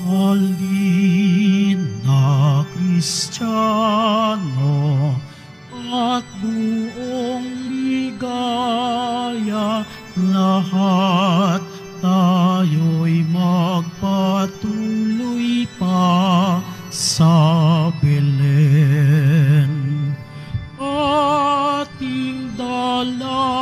Halin na Kristiyano at buong ligaya, lahat tayo'y magpatuloy pa sa Belen. Ating dalawin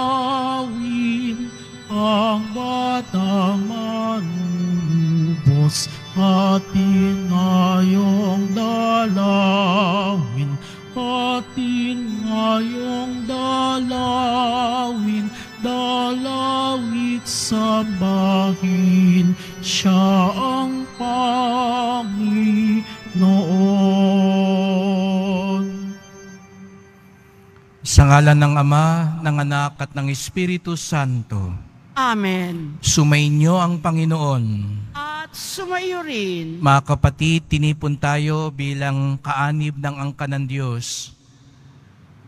ang batang manunubos, atin ngayong dalawin, atin ngayong dalawin, dalawit sambahin siya ang Panginoon. Sa ngalan ng Ama, ng Anak at ng Espiritu Santo. Amen. Sumainyo ang Panginoon. At sumaiyo rin. Mga kapatid, tinipon tayo bilang kaanib ng angka ng Diyos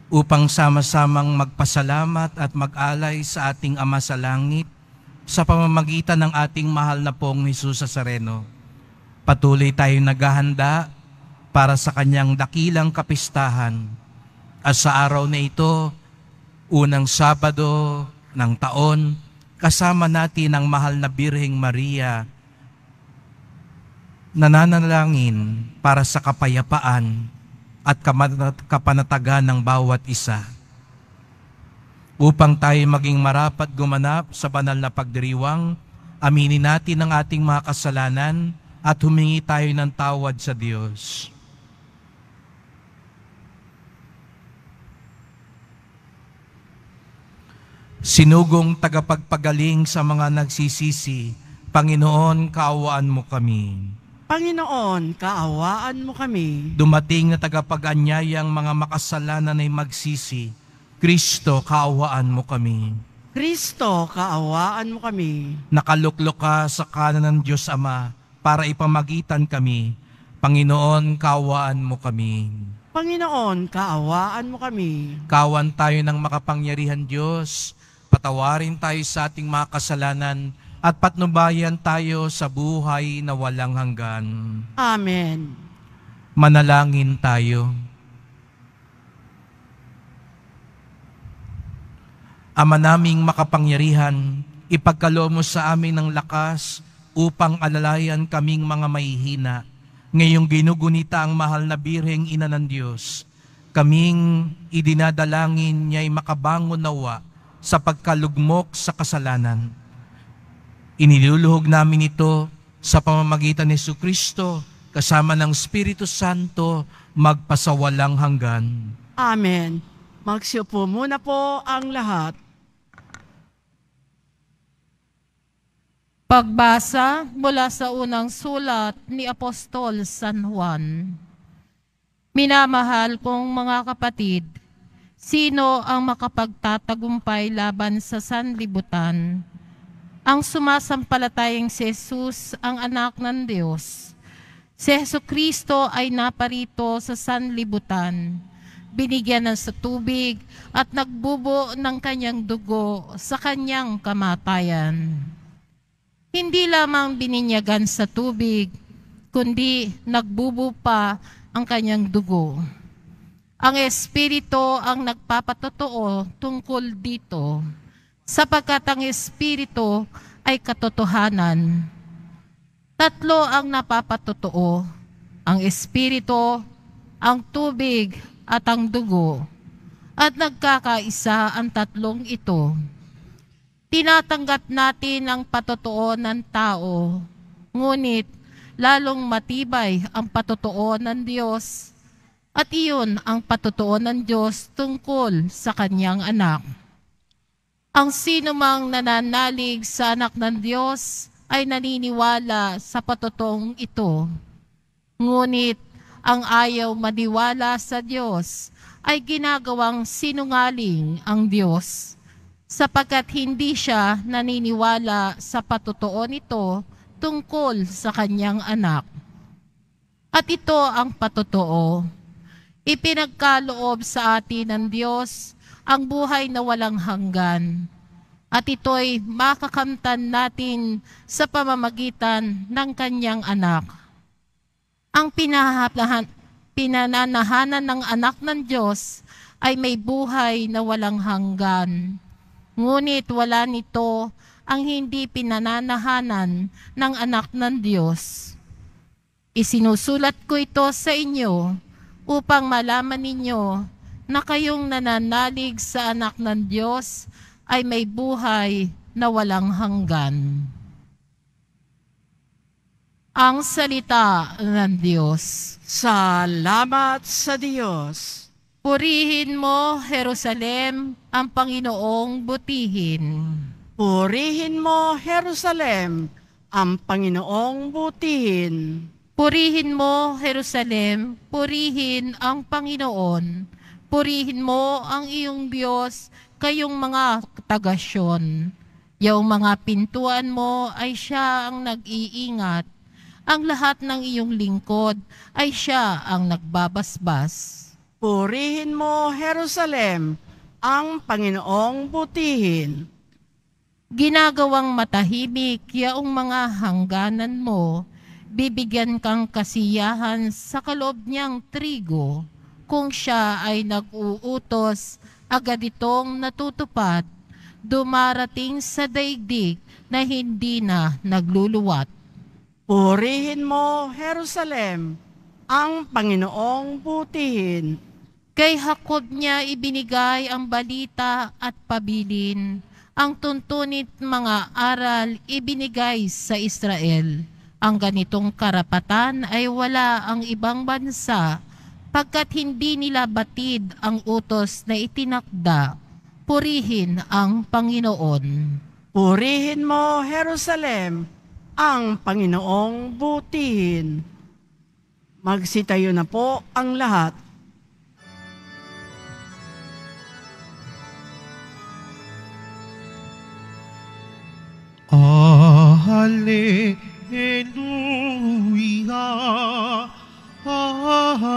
upang sama-samang magpasalamat at mag-alay sa ating Ama sa Langit sa pamamagitan ng ating mahal na pong Jesus Nazareno. Patuloy tayong naghahanda para sa kanyang dakilang kapistahan. At sa araw na ito, unang Sabado ng taon, kasama natin ang mahal na Birheng Maria, nananalangin para sa kapayapaan at kapanatagan ng bawat isa. Upang tayo maging marapat gumanap sa banal na pagdiriwang, aminin natin ang ating mga kasalanan at humingi tayo ng tawad sa Diyos. Sinugong tagapagpagaling sa mga nagsisisi, Panginoon, kaawaan mo kami. Panginoon, kaawaan mo kami. Dumating na tagapag-anyayang mga makasalanan ay magsisi, Kristo, kaawaan mo kami. Kristo, kaawaan mo kami. Nakaluklok ka sa kanan ng Diyos Ama para ipamagitan kami. Panginoon, kaawaan mo kami. Panginoon, kaawaan mo kami. Kawan tayo ng makapangyarihan Diyos, patawarin tayo sa ating mga kasalanan at patnubayan tayo sa buhay na walang hanggan. Amen. Manalangin tayo. Ama naming makapangyarihan, ipagkaloob mo sa amin ng lakas upang alalayan kaming mga mahihina. Ngayong ginugunita ang mahal na Birheng Ina ng Diyos, kaming idinadalangin niya'y makabangon nawa sa pagkalugmok sa kasalanan. Iniluluhog namin ito sa pamamagitan ni Jesucristo kasama ng Espiritu Santo magpasawalang hanggan. Amen. Magsiupo muna po ang lahat. Pagbasa mula sa unang sulat ni Apostol San Juan. Minamahal kong mga kapatid, sino ang makapagtatagumpay laban sa sanlibutan? Ang sumasampalatayang si Jesus ang anak ng Diyos. Si Jesucristo ay naparito sa sanlibutan, binigyan ng sa tubig at nagbubo ng kanyang dugo sa kanyang kamatayan. Hindi lamang bininyagan sa tubig, kundi nagbubo pa ang kanyang dugo. Ang Espiritu ang nagpapatotoo tungkol dito, sapagkat ang Espiritu ay katotohanan. Tatlo ang napapatotoo, ang Espiritu, ang tubig at ang dugo, at nagkakaisa ang tatlong ito. Tinatanggap natin ang patotoo ng tao, ngunit lalong matibay ang patotoo ng Diyos, at iyon ang patotoo ng Diyos tungkol sa kanyang anak. Ang sinumang nananalig sa anak ng Diyos ay naniniwala sa patotoong ito. Ngunit ang ayaw maniwala sa Diyos ay ginagawang sinungaling ang Diyos, sapagkat hindi siya naniniwala sa patotoo nito tungkol sa kanyang anak. At ito ang patotoo. Ipinagkaloob sa atin ng Diyos ang buhay na walang hanggan. At ito'y makakamtan natin sa pamamagitan ng kanyang anak. Ang pinananahanan ng anak ng Diyos ay may buhay na walang hanggan. Ngunit wala nito ang hindi pinananahanan ng anak ng Diyos. Isinusulat ko ito sa inyo upang malaman ninyo na kayong nananalig sa anak ng Diyos ay may buhay na walang hanggan. Ang salita ng Diyos. Salamat sa Diyos. Purihin mo, Jerusalem, ang Panginoong butihin. Purihin mo, Jerusalem, ang Panginoong butihin. Purihin mo, Jerusalem, purihin ang Panginoon. Purihin mo ang iyong Diyos, kayong mga tagasyon. Yung mga pintuan mo ay siya ang nag-iingat. Ang lahat ng iyong lingkod ay siya ang nagbabasbas. Purihin mo, Jerusalem, ang Panginoong butihin. Ginagawang matahimik yaong mga hangganan mo, bibigyan kang kasiyahan sa kaloob niyang trigo. Kung siya ay nag-uutos, agad itong natutupad, dumarating sa daigdig na hindi na nagluluwat. Purihin mo, Jerusalem, ang Panginoong butihin. Kay Jacob niya ibinigay ang balita at pabilin, ang tuntunit mga aral ibinigay sa Israel. Ang ganitong karapatan ay wala ang ibang bansa, pagkat hindi nila batid ang utos na itinakda. Purihin ang Panginoon. Purihin mo, Jerusalem, ang Panginoong butihin. Magsitayo na po ang lahat. Hallelujah, Hallelujah,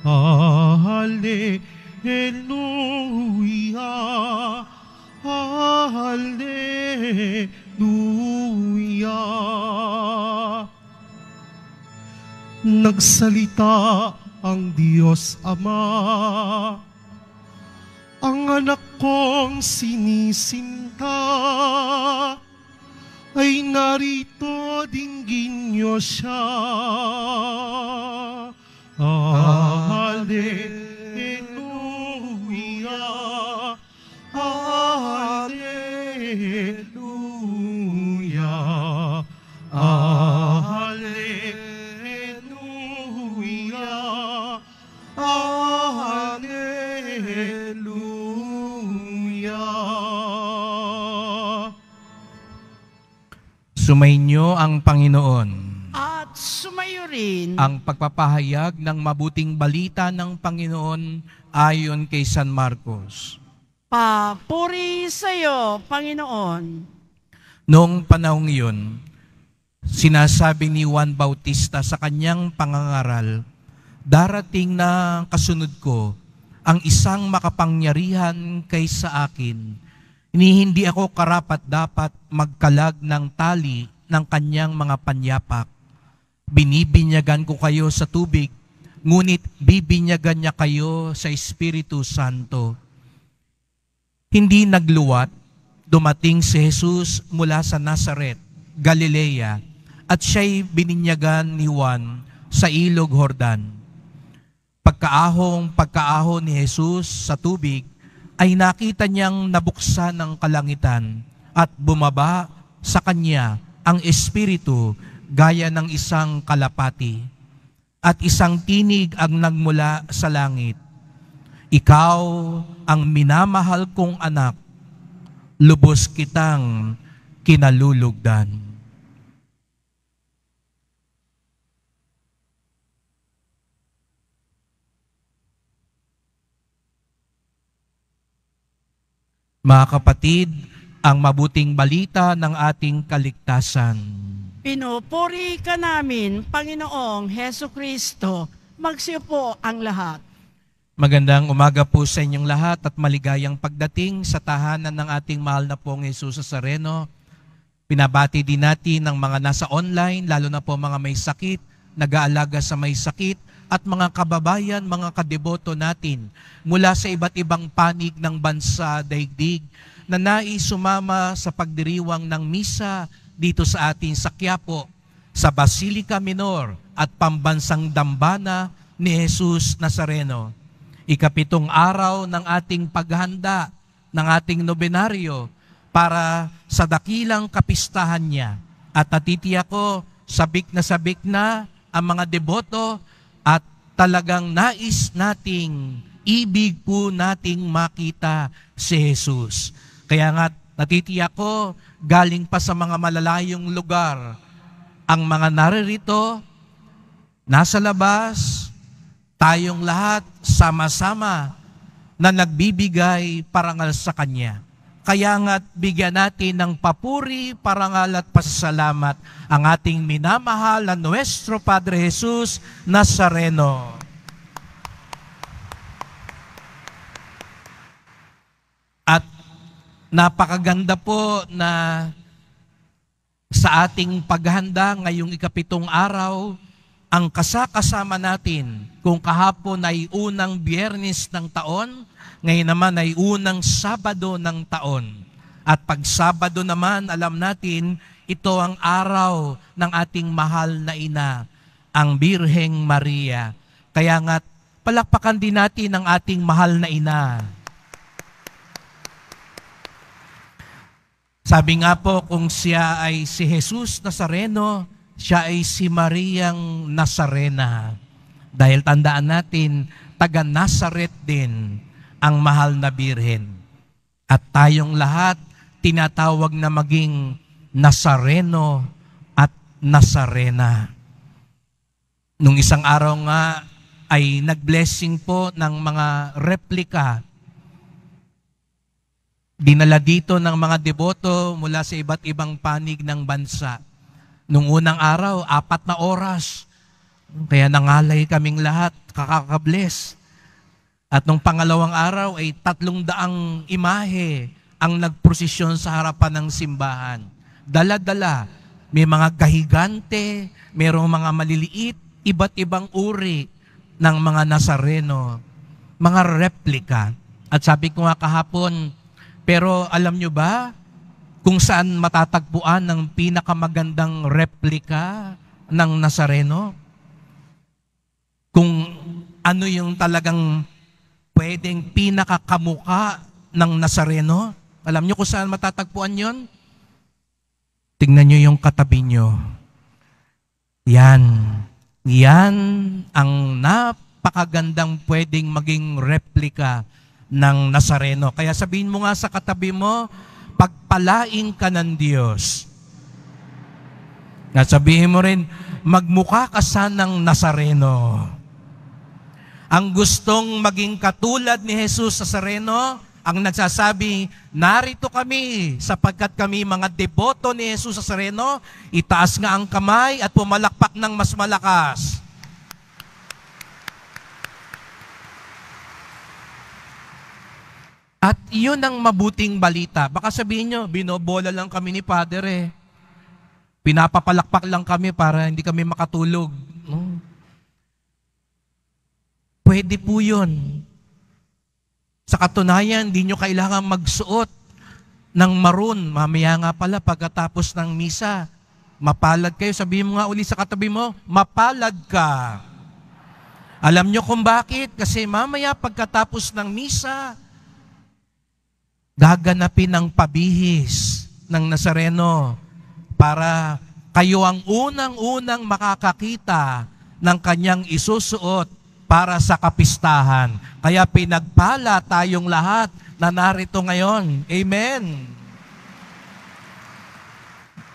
Hallelujah, Hallelujah. Nagsalita ang Diyos Ama, ang anak kong sinisinta, ay narito dinggin niyo siya. Hallelujah, Hallelujah, Hallelujah, Hallelujah. Sumainyo ang Panginoon. At sumayo rin Ang pagpapahayag ng mabuting balita ng Panginoon ayon kay San Marcos. papuri sa iyo, Panginoon. Noong panahong iyon, sinasabi ni Juan Bautista sa kanyang pangangaral, "Darating na kasunod ko ang isang makapangyarihan kaysa akin. Hindi ako karapat-dapat magkalag ng tali ng kanyang mga panyapak. Binibinyagan ko kayo sa tubig, ngunit bibinyagan niya kayo sa Espiritu Santo." Hindi nagluwat, dumating si Jesus mula sa Nazaret, Galilea, at siya'y bininyagan ni Juan sa ilog Jordan. Pagkaahon ni Jesus sa tubig, ay nakita niyang nabuksan ang kalangitan at bumaba sa kanya ang Espiritu gaya ng isang kalapati. At isang tinig ang nagmula sa langit, "Ikaw ang minamahal kong anak, lubos kitang kinalulugdan." Mga kapatid, ang mabuting balita ng ating kaligtasan. Pinupuri ka namin, Panginoong Heso Kristo. Magsiupo ang lahat. Magandang umaga po sa inyong lahat at maligayang pagdating sa tahanan ng ating mahal na pong Jesus Nazareno. Pinabati din natin ng mga nasa online, lalo na po mga may sakit, nag-aalaga sa may sakit, at mga kababayan, mga kadeboto natin mula sa iba't ibang panig ng bansa, daigdig, na nais sumama sa pagdiriwang ng misa dito sa atin sa Quiapo, sa Basilica Minor at Pambansang Dambana ni Jesus Nazareno. Ikapitong araw ng ating paghanda ng ating nobenaryo para sa dakilang kapistahan niya. At natitiyak ko, sabik na ang mga deboto at talagang nais nating, ibig po nating makita si Jesus. Kaya nga natitiyak ko, galing pa sa mga malalayong lugar, ang mga naririto, nasa labas, tayong lahat sama-sama na nagbibigay parangal sa Kanya. Kaya nga't bigyan natin ng papuri, parangal at pasasalamat ang ating minamahal na Nuestro Padre Jesus Nazareno. At napakaganda po na sa ating paghanda ngayong ikapitong araw, ang kasama natin kung kahapon ay unang Biyernes ng taon, ngayon naman ay unang Sabado ng taon. At pag Sabado naman, alam natin, ito ang araw ng ating mahal na ina, ang Birheng Maria. Kaya nga, palakpakan din natin ang ating mahal na ina. Sabi nga po, kung siya ay si Jesus Nazareno, siya ay si Mariang Nazarena. Dahil tandaan natin, taga Nazaret din ang mahal na Birhen. At tayong lahat, tinatawag na maging Nazareno at Nazarena. Nung isang araw nga, ay nag-blessing po ng mga replika. Dinala dito ng mga deboto mula sa iba't ibang panig ng bansa. Nung unang araw, 4 na oras. Kaya nangalay kaming lahat, kakakabless. At nung pangalawang araw ay 300 imahe ang nagprosesyon sa harapan ng simbahan. Dala-dala, may mga gahigante, mayroong mga maliliit, iba't ibang uri ng mga Nazareno, mga replika. At sabi ko nga kahapon, pero alam nyo ba kung saan matatagpuan ng pinakamagandang replika ng Nazareno? Kung ano yung talagang pwedeng pinakakamuka ng Nazareno? Alam nyo kung saan matatagpuan yon? Tingnan nyo yung katabi nyo. Yan ang napakagandang pwedeng maging replika ng Nazareno. Kaya sabihin mo nga sa katabi mo, pagpalain ka ng Diyos. Sabihin mo rin, magmukha ka sanang Nazareno. Ang gustong maging katulad ni Jesus Nazareno, ang nagsasabi, narito kami sapagkat kami mga deboto ni Jesus Nazareno, itaas nga ang kamay at pumalakpak ng mas malakas. At yun ang mabuting balita. Baka sabihin nyo, binobola lang kami ni Father eh. Pinapapalakpak lang kami para hindi kami makatulog. Pwede po yun. Sa katunayan, hindi nyo kailangan magsuot ng maroon. Mamaya nga pala, pagkatapos ng misa, mapalad kayo. Sabihin mo nga uli sa katabi mo, mapalad ka. Alam nyo kung bakit? Kasi mamaya pagkatapos ng misa, gaganapin ang pabihis ng Nazareno para kayo ang unang-unang makakakita ng kanyang isusuot para sa kapistahan. Kaya pinagpala tayong lahat na narito ngayon. Amen.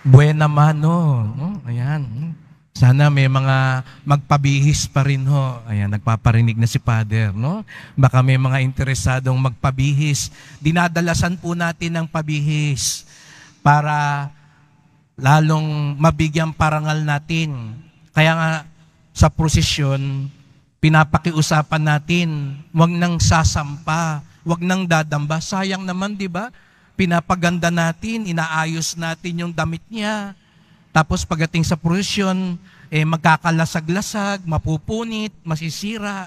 Buena mano. Ayan. Sana may mga magpabihis pa rin ho. Ayan, nagpaparinig na si Father, no? Baka may mga interesadong magpabihis. Dinadalasan po natin ng pabihis para lalong mabigyan parangal natin. Kaya nga sa prosesyon, pinapakiusapan natin, wag nang sasampa, wag nang dadamba. Sayang naman, di ba? pinapaganda natin, inaayos natin yung damit niya. Tapos pagdating sa prosesyon, magkakalasag-lasag, mapupunit, masisira.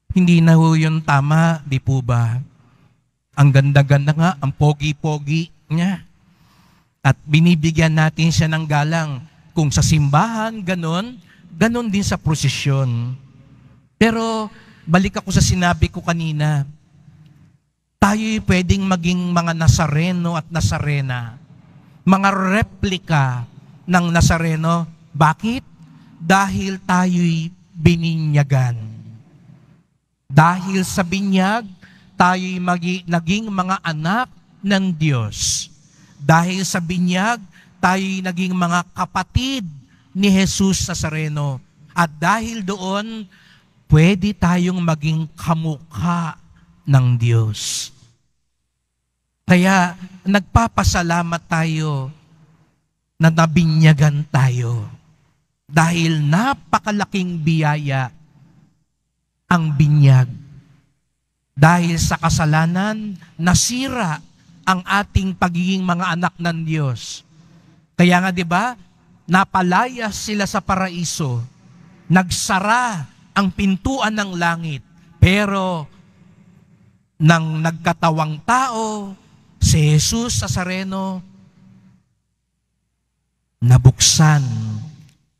Hindi na ho yun tama, di po ba? Ang ganda-ganda nga, ang pogi-pogi niya. At binibigyan natin siya ng galang. Kung sa simbahan, ganon din sa prosesyon. Pero balik ako sa sinabi ko kanina, tayo'y pwedeng maging mga Nazareno at Nazarena. Mga replika ng Nazareno. Bakit? Dahil tayo'y bininyagan. Dahil sa binyag, tayo'y naging mga anak ng Diyos. Dahil sa binyag, tayo'y naging mga kapatid ni Jesus Nazareno. At dahil doon, pwede tayong maging kamukha ng Diyos. Kaya nagpapasalamat tayo na nabinyagan tayo. Dahil napakalaking biyaya ang binyag. Dahil sa kasalanan, nasira ang ating pagiging mga anak ng Diyos. Kaya nga 'di ba, napalaya sila sa paraiso. Nagsara ang pintuan ng langit. Pero nang nagkatawang tao, si Jesus Nazareno, nabuksan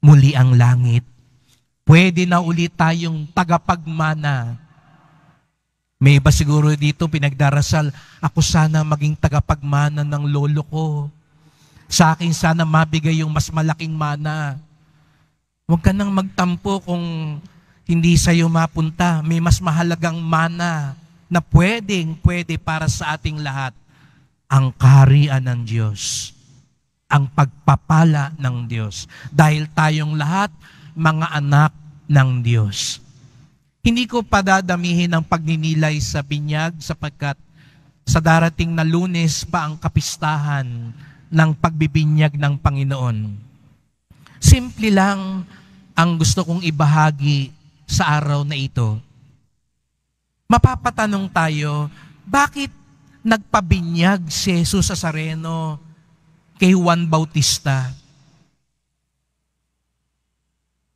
muli ang langit. Pwede na ulit tayong tagapagmana. May iba siguro dito pinagdarasal, ako sana maging tagapagmana ng lolo ko. Sa akin sana mabigay yung mas malaking mana. Huwag ka nang magtampo kung hindi sa'yo mapunta. May mas mahalagang mana na pwede para sa ating lahat. Ang kaharian ng Diyos. Ang pagpapala ng Diyos. Dahil tayong lahat, mga anak ng Diyos. Hindi ko padadamihin ang pagninilay sa binyag sapagkat sa darating na Lunes pa ang kapistahan ng pagbibinyag ng Panginoon. Simple lang ang gusto kong ibahagi sa araw na ito. Mapapatanong tayo, bakit nagpabinyag si Jesus Nazareno kay Juan Bautista?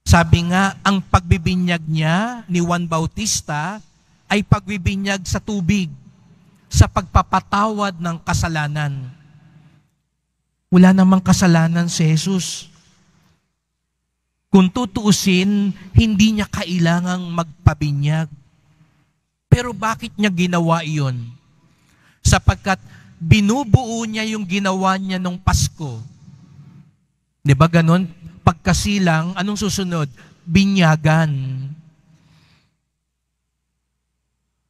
Sabi nga, ang pagbibinyag niya ni Juan Bautista ay pagbibinyag sa tubig, sa pagpapatawad ng kasalanan. Wala namang kasalanan si Jesus. Kung tutuusin, hindi niya kailangang magpabinyag. Pero bakit niya ginawa iyon? Sapagkat binubuo niya yung ginawa niya nung Pasko. Di ba ganon? Pagkasilang, anong susunod? Binyagan.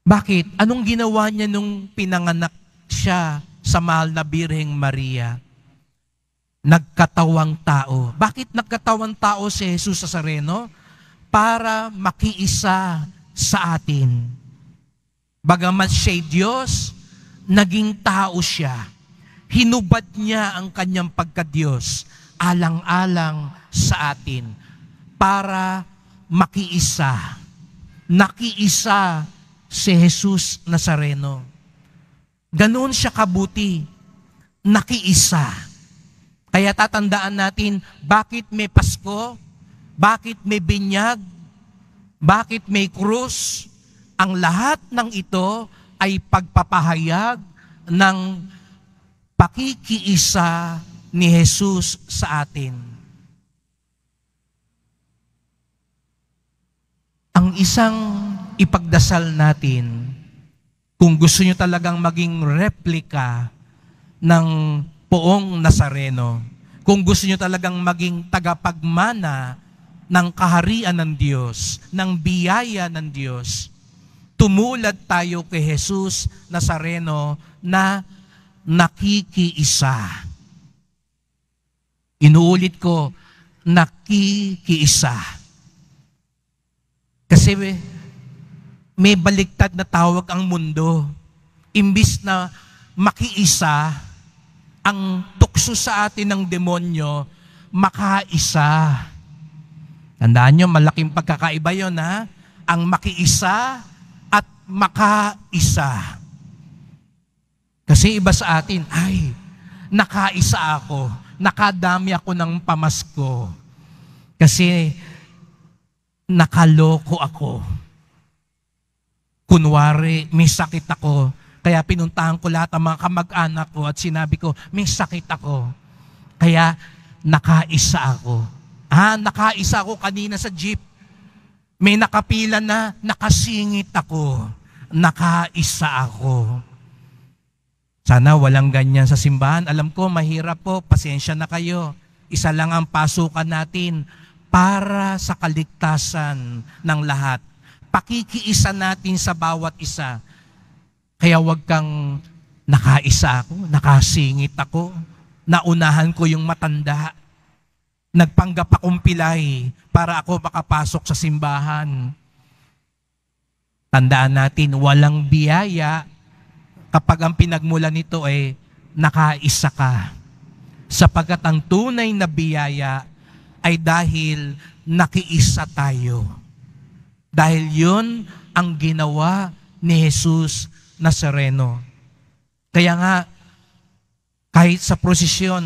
Bakit? Anong ginawa niya nung pinanganak siya sa mahal na Birheng Maria? Nagkatawang tao. Bakit nagkatawang tao si Jesus Nazareno? Para makiisa sa atin. Bagamat siya'y Diyos, naging tao siya. Hinubad niya ang kanyang pagka-Diyos, alang-alang sa atin, para makiisa. Nakiisa si Jesus Nazareno. Ganoon siya kabuti. Nakiisa. Kaya tatandaan natin, bakit may Pasko? Bakit may binyag? Bakit may krus? Ang lahat ng ito ay pagpapahayag ng pakikiisa ni Jesus sa atin. Ang isang ipagdasal natin, kung gusto nyo talagang maging replika ng poong Nazareno, kung gusto nyo talagang maging tagapagmana ng kaharian ng Diyos, ng biyaya ng Diyos, tumulad tayo kay Jesus Nazareno na nakikiisa. Inuulit ko, nakikiisa. Kasi may baliktad na tawag ang mundo. Imbis na makiisa, ang tukso sa atin ng demonyo, makaisa. Tandaan nyo, malaking pagkakaiba yun, ha? Ang makiisa at makaisa. Kasi iba sa atin, ay, nakaisa ako, nakadami ako ng pamasko. Kasi nakaloko ako. Kunwari, may sakit ako, kaya pinuntahan ko lahat ang mga kamag-anak ko at sinabi ko, may sakit ako. Kaya nakaisa ako. Nakaisa ako kanina sa jeep. May nakapila na, nakasingit ako. Nakaisa ako. Sana walang ganyan sa simbahan. Alam ko, mahirap po. Pasensya na kayo. Isa lang ang pasukan natin para sa kaligtasan ng lahat. Pakikiisa natin sa bawat isa. Kaya wag kang nakaisa ako, nakasingit ako, naunahan ko yung matanda. Nagpanggap akong pilay para ako makapasok sa simbahan. Tandaan natin, walang biyaya kapag ang pinagmula nito ay nakaisa ka. Sapagkat ang tunay na biyaya ay dahil nakiisa tayo. Dahil yun ang ginawa ni Jesus Nazareno. Kaya nga, kahit sa prosesyon,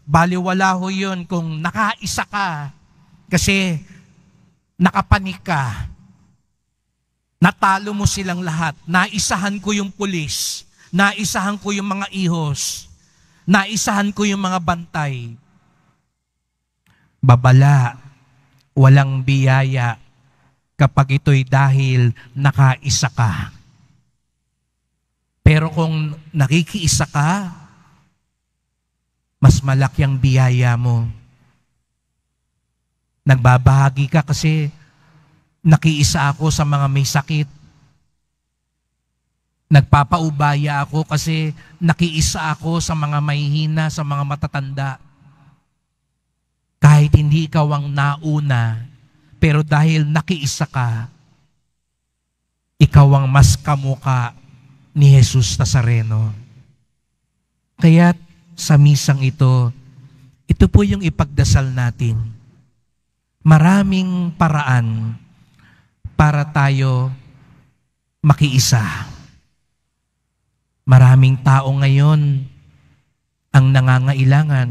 baliwala ho yun kung nakaisa ka kasi nakapanik ka. Natalo mo silang lahat. Naisahan ko yung pulis. Naisahan ko yung mga ihos. Naisahan ko yung mga bantay. Babala, walang biyaya kapag ito'y dahil nakaisa ka. Pero kung nakikiisa ka, mas malaki ang biyaya mo. Nagbabahagi ka kasi nakiisa ako sa mga may sakit. Nagpapaubaya ako kasi nakiisa ako sa mga mahihina, sa mga matatanda. Kahit hindi ikaw ang nauna, pero dahil nakiisa ka, ikaw ang mas kamuka ni Jesus Nazareno. Kaya sa misang ito po yung ipagdasal natin. Maraming paraan para tayo makiisa. Maraming tao ngayon ang nangangailangan,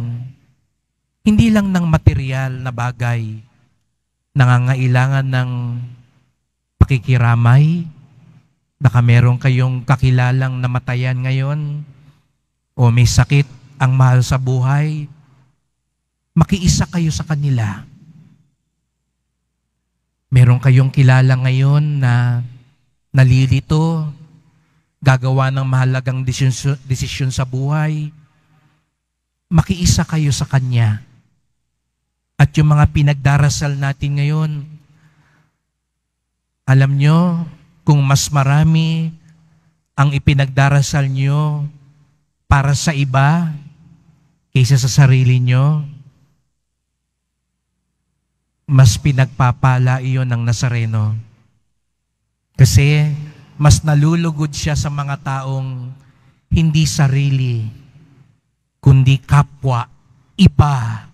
hindi lang ng material na bagay, nangangailangan ng pakikiramay. Baka meron kayong kakilalang namatayan ngayon o may sakit ang mahal sa buhay, makiisa kayo sa kanila. Meron kayong kilala ngayon na nalilito, gagawa ng mahalagang desisyon sa buhay, makiisa kayo sa kanya. At yung mga pinagdarasal natin ngayon, alam nyo, kung mas marami ang ipinagdarasal nyo para sa iba kaysa sa sarili nyo, mas pinagpapala iyon ng Nazareno. Kasi mas nalulugod siya sa mga taong hindi sarili, kundi kapwa, iba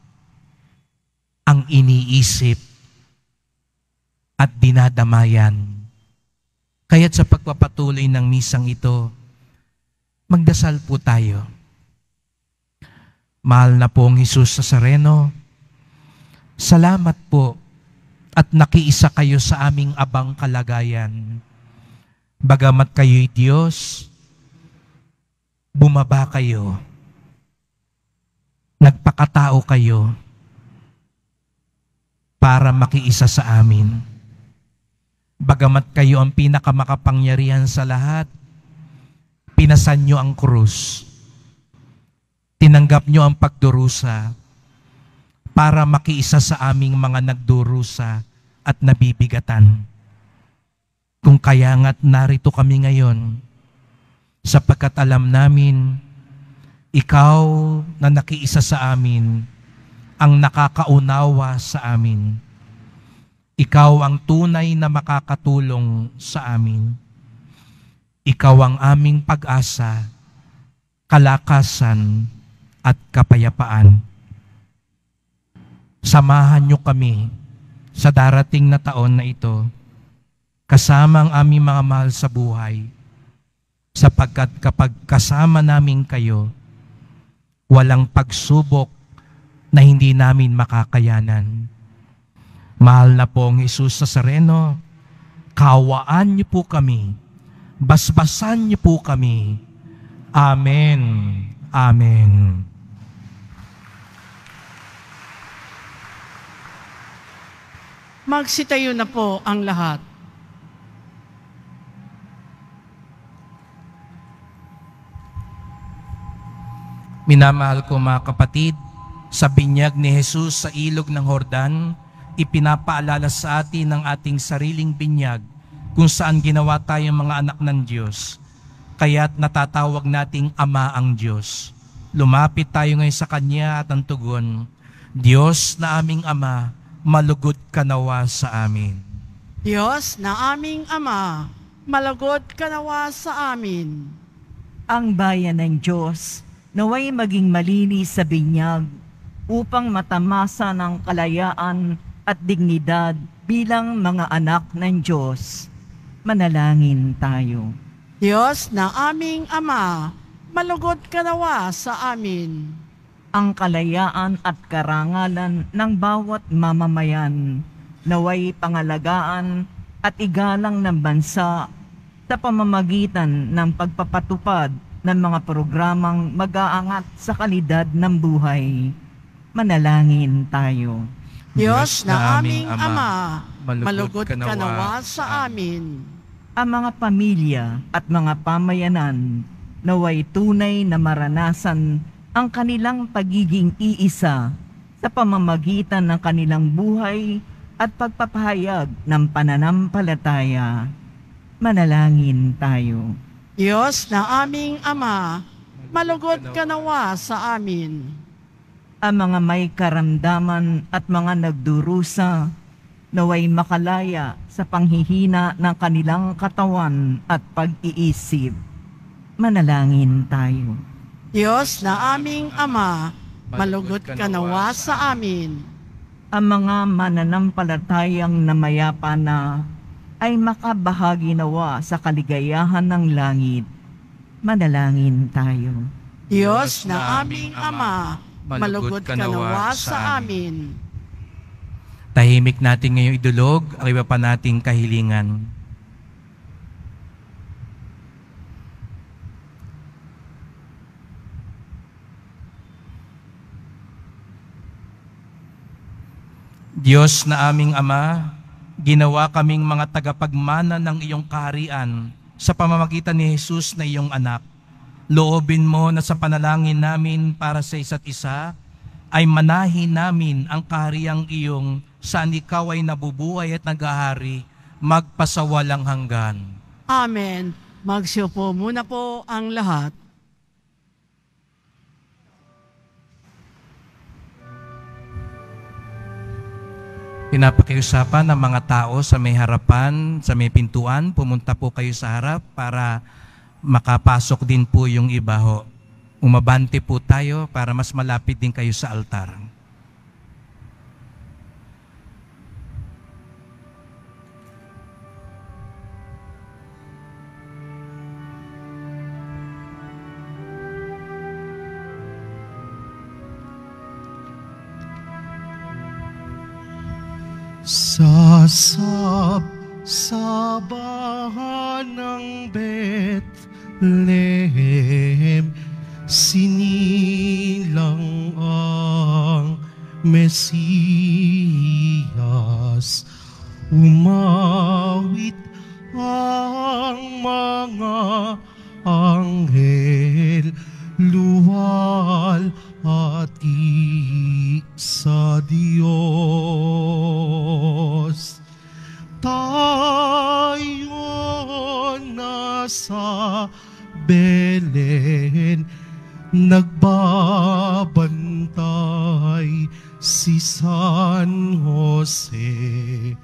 ang iniisip at dinadamayan. Kaya't sa pagpapatuloy ng misang ito, magdasal po tayo. Mahal na pong Jesus Nazareno, salamat po at nakiisa kayo sa aming abang kalagayan. Bagamat kayo'y Diyos, bumaba kayo. Nagpakatao kayo para makiisa sa amin. Bagamat kayo ang pinakamakapangyarihan sa lahat, pinasan nyo ang krus. Tinanggap nyo ang pagdurusa para makiisa sa aming mga nagdurusa at nabibigatan. Kung kaya nga't narito kami ngayon, sapagkat alam namin, ikaw na nakiisa sa amin, ang nakakaunawa sa amin. Ikaw ang tunay na makakatulong sa amin. Ikaw ang aming pag-asa, kalakasan, at kapayapaan. Samahan niyo kami sa darating na taon na ito, kasama ang aming mga mahal sa buhay, sapagkat kapag kasama namin kayo, walang pagsubok na hindi namin makakayanan. Mahal na pong Jesus Nazareno, kawaan niyo po kami, basbasan niyo po kami. Amen. Amen. Magsitayo na po ang lahat. Minamahal ko mga kapatid, sa binyag ni Jesus sa ilog ng Jordan, ipinapaalala sa atin ng ating sariling binyag kung saan ginawa tayong mga anak ng Diyos. Kaya't natatawag nating Ama ang Diyos. Lumapit tayo ngayon sa Kanya at ang tugon, Diyos na aming Ama, malugod ka nawa sa amin. Diyos na aming Ama, malugod ka nawa sa amin. Ang bayan ng Diyos naway maging malinis sa binyag upang matamasa ng kalayaan at dignidad bilang mga anak ng Diyos. Manalangin tayo. Diyos na aming Ama, malugod ka nawa sa amin. Ang kalayaan at karangalan ng bawat mamamayan naway pangalagaan at igalang ng bansa sa pamamagitan ng pagpapatupad ng mga programang mag-aangat sa kalidad ng buhay. Manalangin tayo. Diyos na aming Ama, malugod ka nawa sa amin. Ang mga pamilya at mga pamayanan naway tunay na maranasan ang kanilang pagiging iisa sa pamamagitan ng kanilang buhay at pagpapahayag ng pananampalataya. Manalangin tayo. Diyos na aming Ama, malugod ka nawa sa amin. Ang mga may karamdaman at mga nagdurusa naway makalaya sa panghihina ng kanilang katawan at pag-iisip. Manalangin tayo. Diyos na aming Ama, malugod ka nawa sa amin. Ang mga mananampalatayang namayapa na ay makabahagi nawa sa kaligayahan ng langit. Manalangin tayo. Diyos na aming Ama, malugod ka nawa sa amin. Tahimik natin ngayong idulog ang iba pa nating kahilingan. Diyos na aming Ama, ginawa kaming mga tagapagmana ng iyong kaharian sa pamamagitan ni Jesus na iyong anak. Loobin mo na sa panalangin namin para sa isa't isa, ay manahin namin ang kahariang iyong saan ikaw ay nabubuhay at naghahari, magpasawalang hanggan. Amen. Magsiupo muna po ang lahat. Pinapakiusapan ng mga tao sa may harapan, sa may pintuan, pumunta po kayo sa harap para makapasok din po yung iba ho. Umabante po tayo para mas malapit din kayo sa altar. Sa sabahan ng Bethlehem, sinilang ang Mesiyas. Umawit ang mga anghel, luwal hati sa Diyos. Tayo nasa Belen, nagbabantay si San Jose.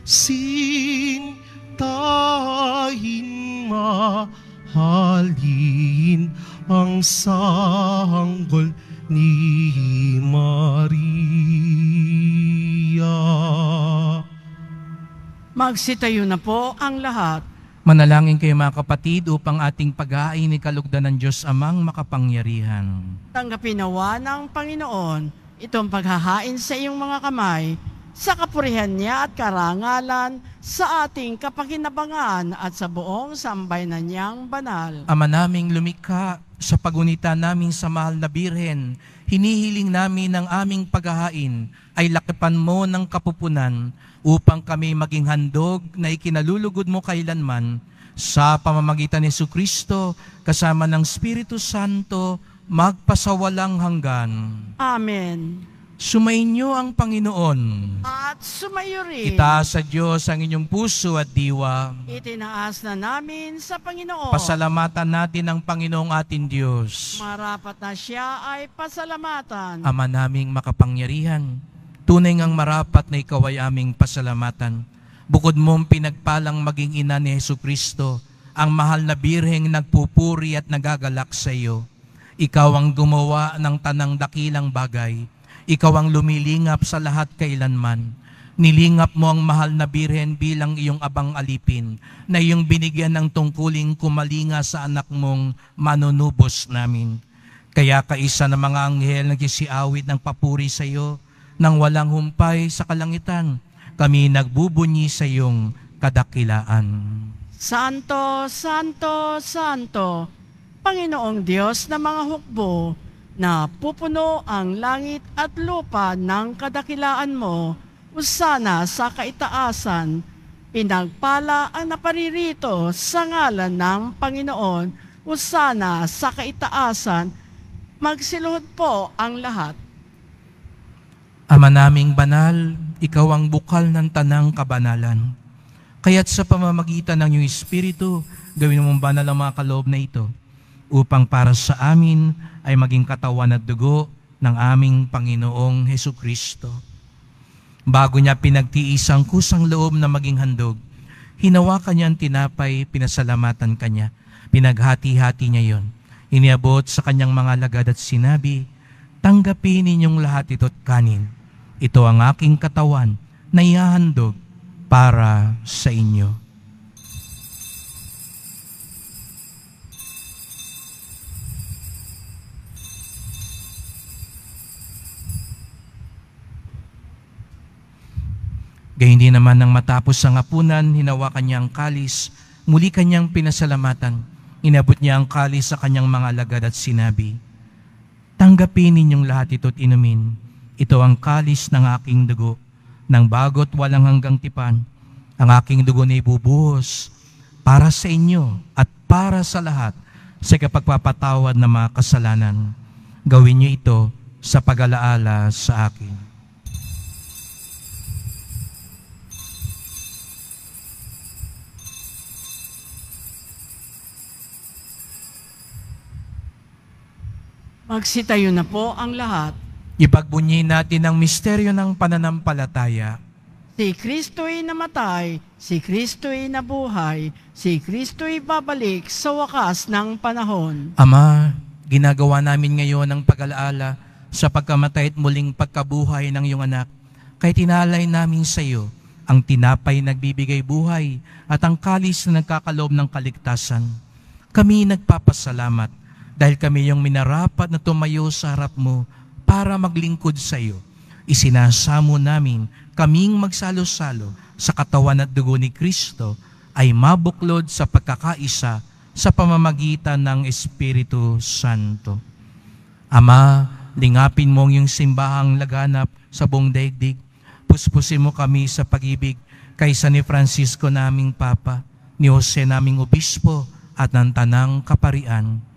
Sintahin, mahalin ang sanggol ni Maria. Magsitayo na po ang lahat. Manalangin kayo mga kapatid upang ating pag-aay ni kalugdan ng Diyos Amang makapangyarihan. Tanggapin nawa ng Panginoon itong paghahain sa iyong mga kamay sa kapurihan niya at karangalan sa ating kapakinabangan at sa buong sambayanan niyang banal. Ama naming lumikha, sa pagunita namin sa mahal na Birhen, hinihiling namin ng aming paghahain ay lakipan mo ng kapupunan upang kami maging handog na ikinalulugod mo kailanman sa pamamagitan ni Jesucristo kasama ng Espiritu Santo magpasawalang hanggan. Amen. Sumainyo ang Panginoon. At sumayo rin. Itaas sa Diyos ang inyong puso at diwa. Itinaas na namin sa Panginoon. Pasalamatan natin ang Panginoong ating Diyos. Marapat na siya ay pasalamatan. Ama naming makapangyarihan, tunay ngang marapat na ikaw ay aming pasalamatan. Bukod mong pinagpalang maging ina ni Jesucristo, ang mahal na birheng nagpupuri at nagagalak sa iyo. Ikaw ang gumawa ng tanang dakilang bagay. Ikaw ang lumilingap sa lahat kailanman. Nilingap mo ang mahal na birhen bilang iyong abang alipin, na iyong binigyan ng tungkuling kumalinga sa anak mong manunubos namin. Kaya kaisa ng mga anghel nagsisiawit ng papuri sa iyo, nang walang humpay sa kalangitan, kami nagbubunyi sa iyong kadakilaan. Santo, Santo, Santo, Panginoong Diyos na mga hukbo, na pupuno ang langit at lupa ng kadakilaan mo, usana sa kaitaasan, pinagpala ang naparirito sa ngalan ng Panginoon, usana sa kaitaasan, magsiluhod po ang lahat. Ama naming banal, ikaw ang bukal ng tanang kabanalan. Kaya't sa pamamagitan ng iyong Espiritu, gawin mong banal ang mga kaloob na ito, upang para sa amin ay maging katawan at dugo ng aming Panginoong Hesukristo. Bago niya pinagtiis ang kusang loob na maging handog, hinawakan niya ang tinapay, pinasalamatan kanya, pinaghati-hati niya yon. Iniabot sa kanyang mga alagad at sinabi, tanggapin ninyong lahat ito't kanin. Ito ang aking katawan na ihahandog para sa inyo. Gayun din naman nang matapos ang hapunan, hinawakan niya ang kalis, muli kanyang pinasalamatan. Inabot niya ang kalis sa kanyang mga alagad at sinabi, tanggapin ninyong lahat ito't inumin. Ito ang kalis ng aking dugo, ng bago't walang hanggang tipan. Ang aking dugo na ibubuhos para sa inyo at para sa lahat sa kapagpapatawad ng mga kasalanan. Gawin niyo ito sa pag-alaala sa akin. Magsitayo na po ang lahat. Ipagbunyi natin ang misteryo ng pananampalataya. Si Kristo'y namatay, si Kristo'y nabuhay, si Kristo'y babalik sa wakas ng panahon. Ama, ginagawa namin ngayon ang pag-alaala sa pagkamatay at muling pagkabuhay ng iyong anak. Kaya tinalay namin sa iyo ang tinapay nagbibigay buhay at ang kalis na nagkakaloob ng kaligtasan. Kami nagpapasalamat dahil kami yung minarapat na tumayo sa harap mo para maglingkod sa iyo. Isinasamo namin kaming magsalo-salo sa katawan at dugo ni Kristo ay mabuklod sa pagkakaisa sa pamamagitan ng Espiritu Santo. Ama, lingapin mo ang iyong simbahang laganap sa buong daigdig. Puspusin mo kami sa pag-ibig kaysa ni Francisco naming Papa, ni Jose naming Obispo at ng Tanang Kaparian.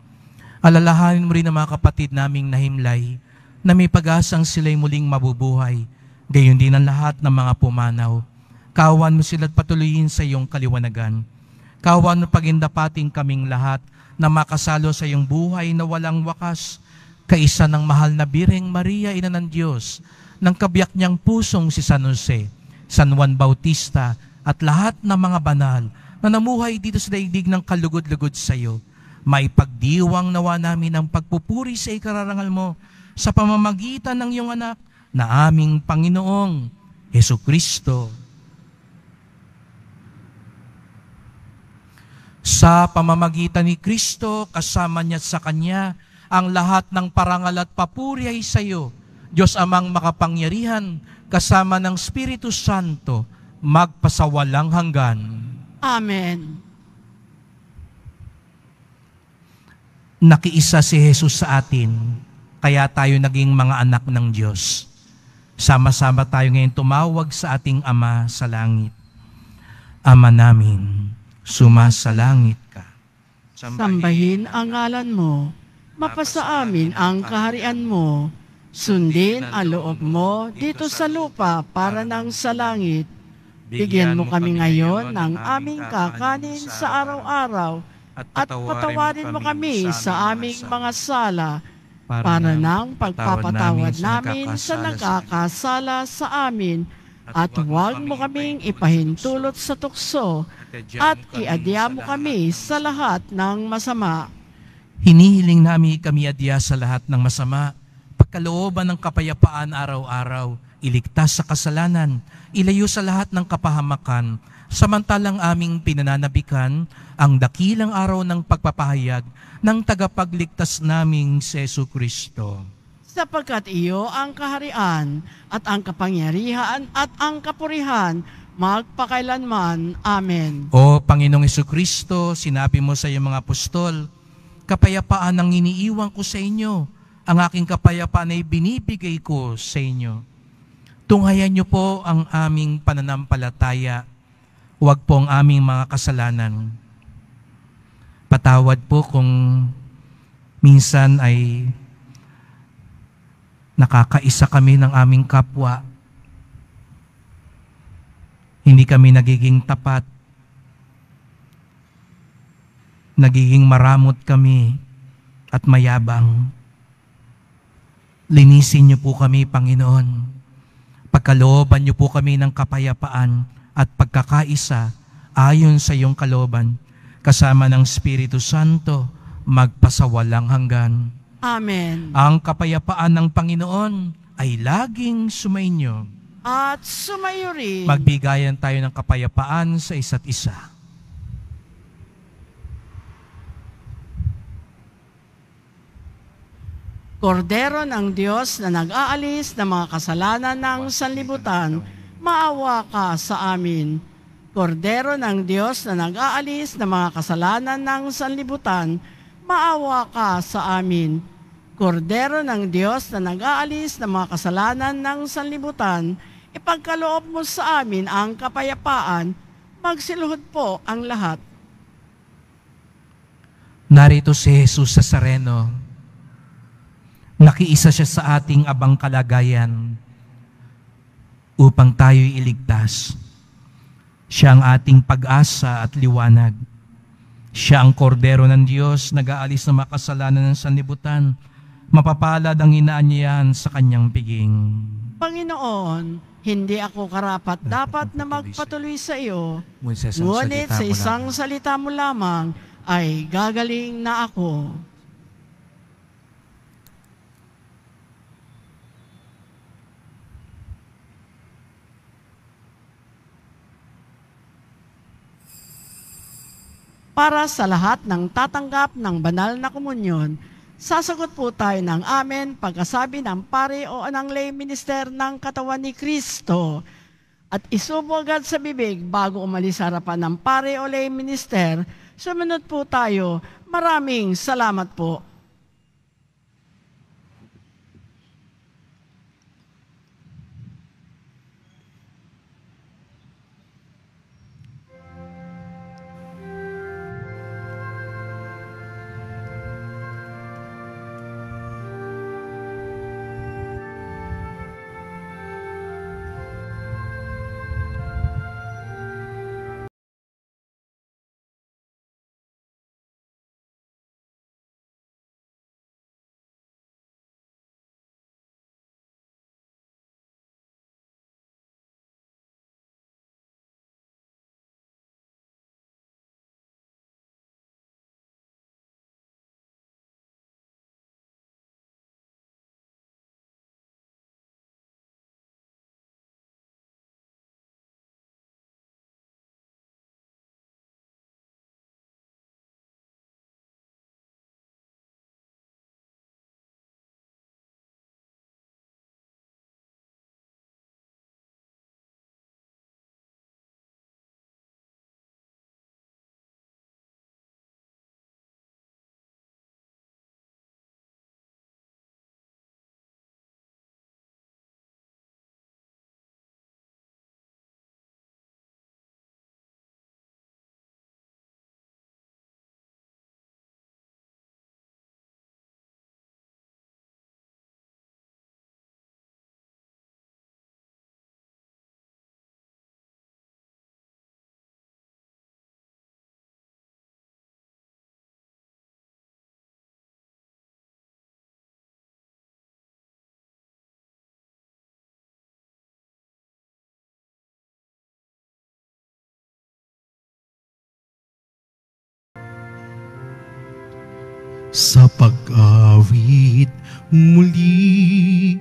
Alalahanin mo rin ang mga kapatid naming nahimlay na may pag-asang sila'y muling mabubuhay, gayon din ang lahat ng mga pumanaw. Kawan mo sila't patuloyin sa iyong kaliwanagan. Kawan mo pagindapating kaming lahat na makasalo sa iyong buhay na walang wakas, kaisa ng mahal na Birheng Maria, Ina ng Diyos, ng kabiyak niyang pusong si San Jose, San Juan Bautista, at lahat ng mga banal na namuhay dito sa daigdig ng kalugod-lugod sa iyo. Maipagdiwang nawa namin ang pagpupuri sa ikararangal mo sa pamamagitan ng iyong anak na aming Panginoong Hesukristo. Sa pamamagitan ni Kristo, kasama niya at sa Kanya, ang lahat ng parangal at papuri ay sa iyo, Diyos Amang makapangyarihan, kasama ng Espiritu Santo, magpasawalang hanggan. Amen. Nakiisa si Jesus sa atin, kaya tayo naging mga anak ng Diyos. Sama-sama tayo ngayon tumawag sa ating Ama sa langit. Ama namin, sumasalangit ka. Sambahin ang ngalan mo, mapasa amin ang kaharian mo, sundin ang loob mo dito sa lupa para nang sa langit. Bigyan mo kami ngayon ng aming kakanin sa araw-araw at patawarin mo kami sa aming mga sala para nang pagpapatawad namin sa nagkakasala sa amin at huwag mo kaming ipahintulot sa tukso at iadya mo kami sa lahat ng masama. Hinihiling namin kami adya sa lahat ng masama, pagkalooban ng kapayapaan araw-araw, iligtas sa kasalanan, ilayo sa lahat ng kapahamakan, samantalang aming pinananabikan ang dakilang araw ng pagpapahayag ng tagapagligtas naming si Jesucristo. Sapagkat iyo ang kaharian at ang kapangyarihan at ang kapurihan magpakailanman. Amen. O Panginoong Jesucristo, sinabi mo sa iyong mga apostol, kapayapaan ang iniiwan ko sa inyo, ang aking kapayapaan ay binibigay ko sa inyo. Tunghayan niyo po ang aming pananampalataya, huwag po ang aming mga kasalanan. Patawad po kung minsan ay nakakaisa kami ng aming kapwa. Hindi kami nagiging tapat. Nagiging maramot kami at mayabang. Linisin niyo po kami, Panginoon. Pagkalooban niyo po kami ng kapayapaan at pagkakaisa ayon sa iyong kalooban, kasama ng Espiritu Santo, magpasawalang hanggan. Amen. Ang kapayapaan ng Panginoon ay laging sumainyo. At sumayo rin. Magbigayan tayo ng kapayapaan sa isa't isa. Kordero ng Diyos na nag-aalis ng mga kasalanan ng sanlibutan, maawa ka sa amin. Kordero ng Diyos na nag-aalis ng mga kasalanan ng sanlibutan, maawa ka sa amin. Kordero ng Diyos na nag-aalis ng mga kasalanan ng sanlibutan, ipagkaloob mo sa amin ang kapayapaan, magsiluhod po ang lahat. Narito si Jesus sa Sareno. Nakiisa siya sa ating abang kalagayan upang tayo'y iligtas. Siya ang ating pag-asa at liwanag. Siya ang kordero ng Diyos, nag-aalis ng makasalanan ng sanlibutan. Mapapalad ang inaanyayahan sa kanyang piging. Panginoon, hindi ako karapat dapat na magpatuloy sa iyo, ngunit sa isang salita mo lamang ay gagaling na ako. Para sa lahat ng tatanggap ng banal na komunyon, sasagot po tayo ng amen pagkasabi ng pare o ng lay minister ng katawan ni Kristo. At isubo agad sa bibig bago umalis sa harapan ng pare o lay minister. Sumunod po tayo. Maraming salamat po. sa pag-awit muli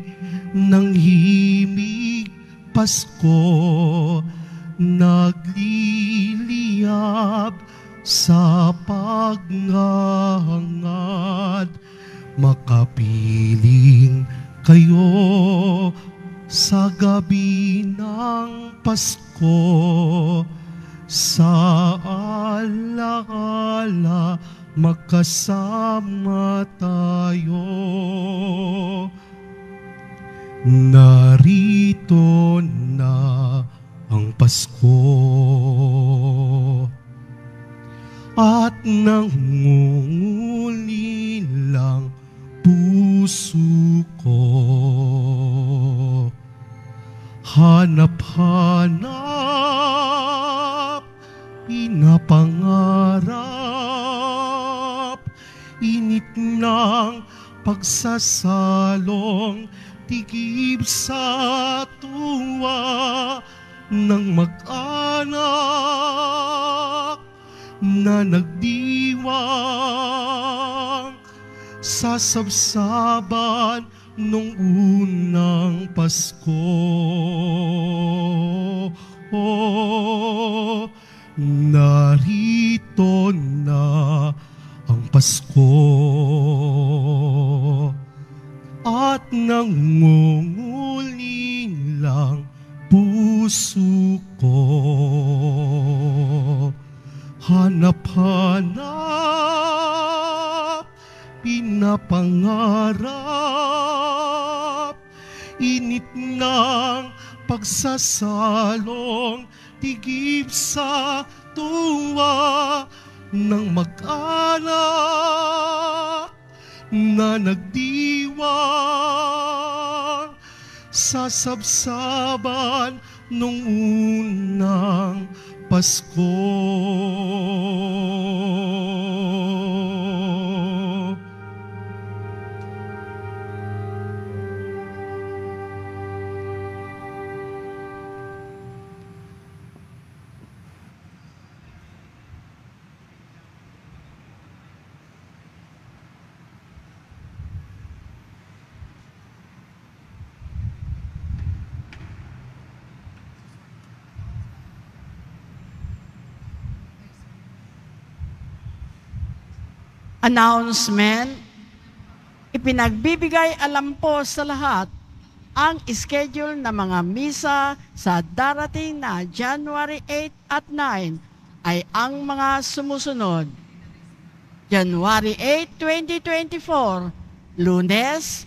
ng himig Pasko, nagliliyab sa paghangad. Makapiling kayo sa gabi ng Pasko, sa alaala magkasama tayo. Narito na ang Pasko at nangungulilang puso ko. Hanap-hanap, pinapangarap, init ng pagsasalong, tigib sa tuwa ng mag-anak na nagdiwang sa sabsaban nung unang Pasko. Narito na ang Pasko at nangungulilang puso ko. Hanap-hanap, pinapangarap, init ng pagsasalong, tigib sa tuwa ng mag-anak na nagdiwang sa sabsaban nung unang Pasko. Announcement, ipinagbibigay alam po sa lahat ang schedule ng mga misa sa darating na January 8 at 9 ay ang mga sumusunod. January 8, 2024, Lunes,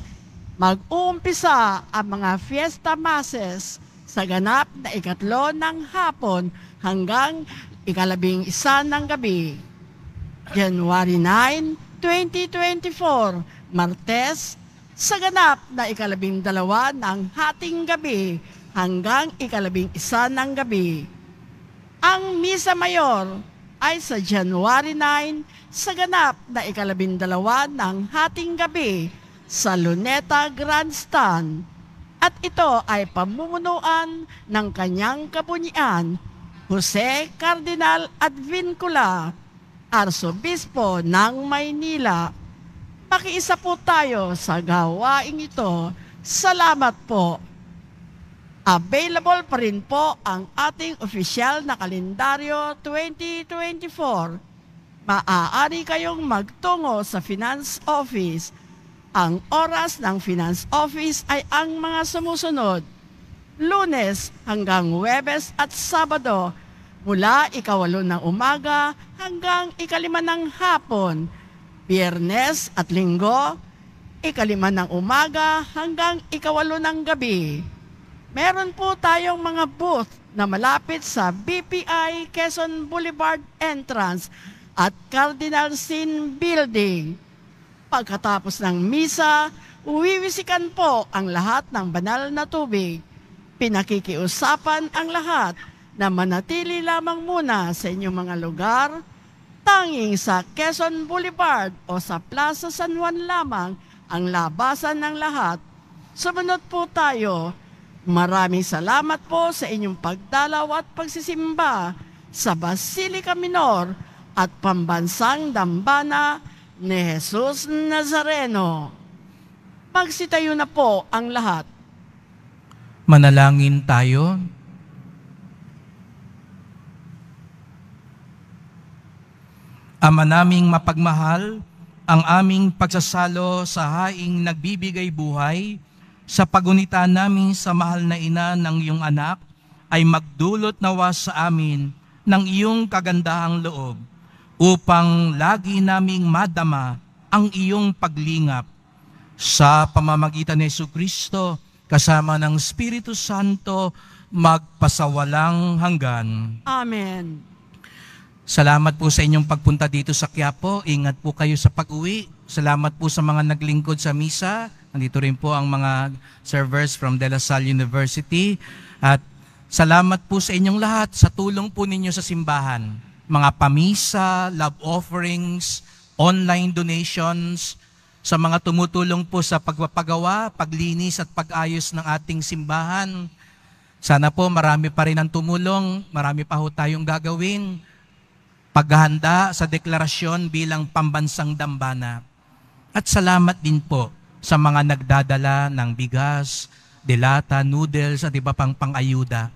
mag-uumpisa ang mga fiesta masses sa ganap na 3 ng hapon hanggang 11 ng gabi. January 9, 2024, Martes, sa ganap na 12 ng hating gabi hanggang 11 ng gabi. Ang Misa Mayor ay sa January 9, sa ganap na 12 ng hating gabi sa Luneta Grandstand. At ito ay pamumunuan ng kanyang kabunyian, Jose Cardinal Advincula, Arsobispo ng Maynila. Makiisa po tayo sa gawaing ito. Salamat po. Available pa rin po ang ating opisyal na kalendaryo 2024. Maaari kayong magtungo sa Finance Office. Ang oras ng Finance Office ay ang mga sumusunod: Lunes hanggang Huwebes at Sabado, mula 8 ng umaga hanggang 5 ng hapon. Biyernes at Linggo, 5 ng umaga hanggang 8 ng gabi. Meron po tayong mga booth na malapit sa BPI Quezon Boulevard Entrance at Cardinal Sin Building. Pagkatapos ng misa, uwiwisikan po ang lahat ng banal na tubig. Pinakikiusapan ang lahat na manatili lamang muna sa inyong mga lugar, tanging sa Quezon Boulevard o sa Plaza San Juan lamang ang labasan ng lahat. Sumunod po tayo. Maraming salamat po sa inyong pagdalaw at pagsisimba sa Basilica Minor at Pambansang Dambana ni Jesus Nazareno. Magsitayo na po ang lahat. Manalangin tayo. Ama naming mapagmahal, ang aming pagsasalo sa haing nagbibigay buhay, sa pagunita namin sa mahal na ina ng iyong anak, ay magdulot nawa sa amin ng iyong kagandahang loob, upang lagi naming madama ang iyong paglingap. Sa pamamagitan ni Jesucristo, kasama ng Espiritu Santo, magpasawalang hanggan. Amen. Salamat po sa inyong pagpunta dito sa Quiapo. Ingat po kayo sa pag-uwi. Salamat po sa mga naglingkod sa misa. Nandito rin po ang mga servers from De La Salle University. At salamat po sa inyong lahat sa tulong po ninyo sa simbahan. Mga pamisa, love offerings, online donations, sa mga tumutulong po sa pagpapagawa, paglinis at pag-ayos ng ating simbahan. Sana po marami pa rin ang tumulong, marami pa ho tayong gagawin. Paghahanda sa deklarasyon bilang pambansang dambana. At salamat din po sa mga nagdadala ng bigas, delata, noodles at iba pang pang-ayuda.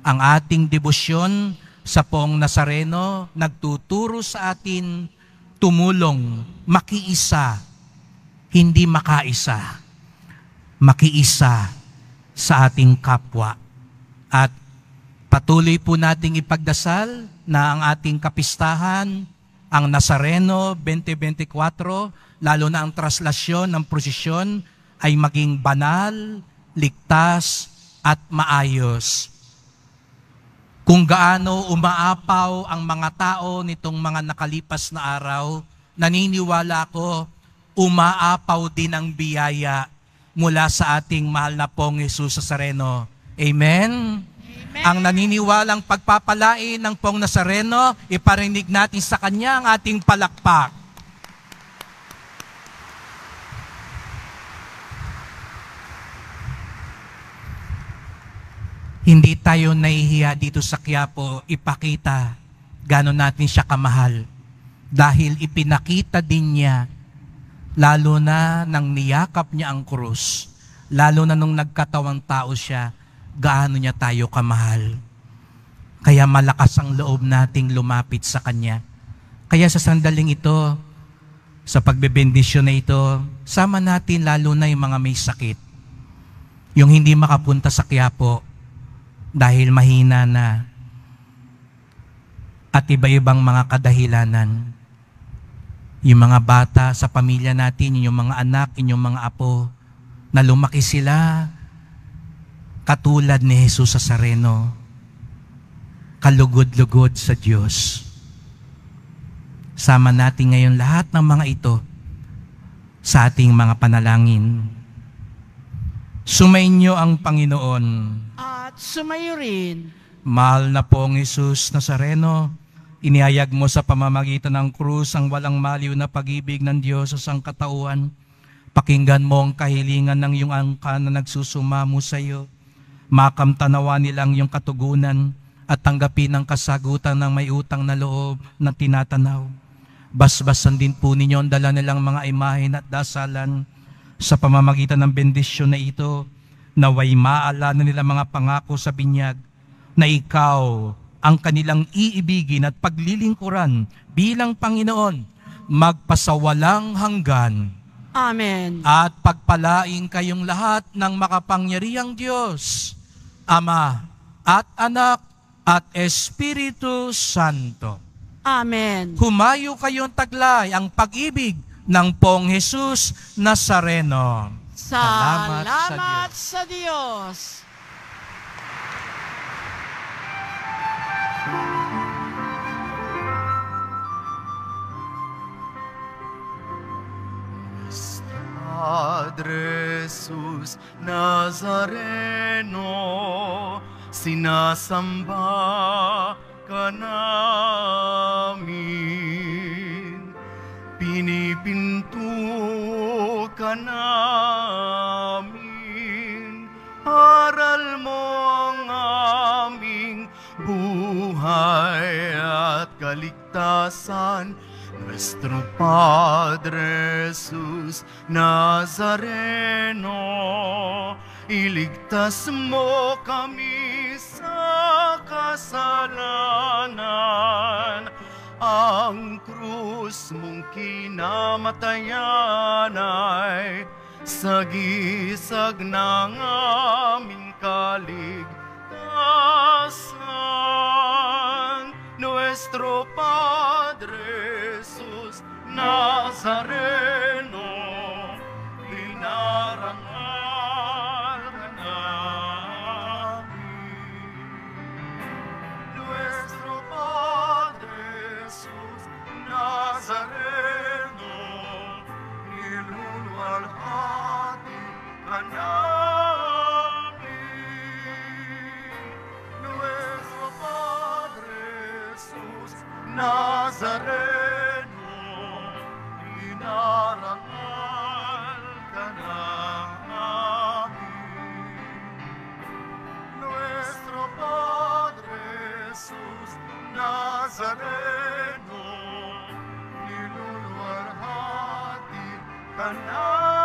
Ang ating debosyon sa Poong Nazareno nagtuturo sa atin tumulong, makiisa, hindi makaisa, makiisa sa ating kapwa. At patuloy po nating ipagdasal na ang ating kapistahan, ang Nazareno 2024, lalo na ang traslasyon ng prosesyon, ay maging banal, ligtas, at maayos. Kung gaano umaapaw ang mga tao nitong mga nakalipas na araw, naniniwala ko, umaapaw din ang biyaya mula sa ating mahal na Poong Jesus Nazareno. Amen? Ang naniniwalang pagpapalain ng Poong Nazareno, iparinig natin sa Kanya ang ating palakpak. Hindi tayo nahihiya dito sa Quiapo ipakita gano'n natin siya kamahal. Dahil ipinakita din niya, lalo na nang niyakap niya ang krus, lalo na nung nagkatawang tao siya, gaano niya tayo kamahal. Kaya malakas ang loob nating lumapit sa Kanya. Kaya sa sandaling ito, sa pagbebendisyon na ito, sama natin lalo na yung mga may sakit. Yung hindi makapunta sa Quiapo dahil mahina na at iba-ibang mga kadahilanan. Yung mga bata sa pamilya natin, yung mga anak, yung mga apo, na lumaki sila katulad ni Jesus Nazareno, kalugod-lugod sa Diyos. Sama natin ngayon lahat ng mga ito sa ating mga panalangin. Sumainyo ang Panginoon. At sumayo rin. Mahal na Poong Jesus Nazareno, inihayag mo sa pamamagitan ng krus ang walang maliw na pag-ibig ng Diyos sa sangkatauhan. Pakinggan mo ang kahilingan ng iyong angkan na nagsusumamo sa iyo. Makamtanawa nilang iyong katugunan at tanggapin ang kasagutan ng may utang na loob na tinatanaw. Basbasan din po ninyo ang dala nilang mga imahen at dasalan sa pamamagitan ng bendisyon na ito, naway maalala nila mga pangako sa binyag na ikaw ang kanilang iibigin at paglilingkuran bilang Panginoon, magpasawalang hanggan. Amen. At pagpalain kayong lahat ng makapangyarihang Diyos, Ama at Anak at Espiritu Santo. Amen. Humayo kayong taglay ang pag-ibig ng Poong Jesus Nazareno. Salamat sa Diyos. Padre Jesus Nazareno, sinasamba ka namin, pinipinto ka namin, aral mo ang aming buhay at kaligtasan, Nuestro Padre Jesus Nazareno, iligtas mo kami sa kasalanan. Ang krus mong kinamatayan ay sagisag ng aming kaligtasan. Nuestro Padre Jesus Nazareno, pinarangal ka namin. Nuestro Padre Jesus Nazareno, niluluwalhati ka namin. Nuestro Padre Jesus Nazareno, inarangal ka namin. Nuestro Padre Jesus Nazareno, niluluwalhati ka namin.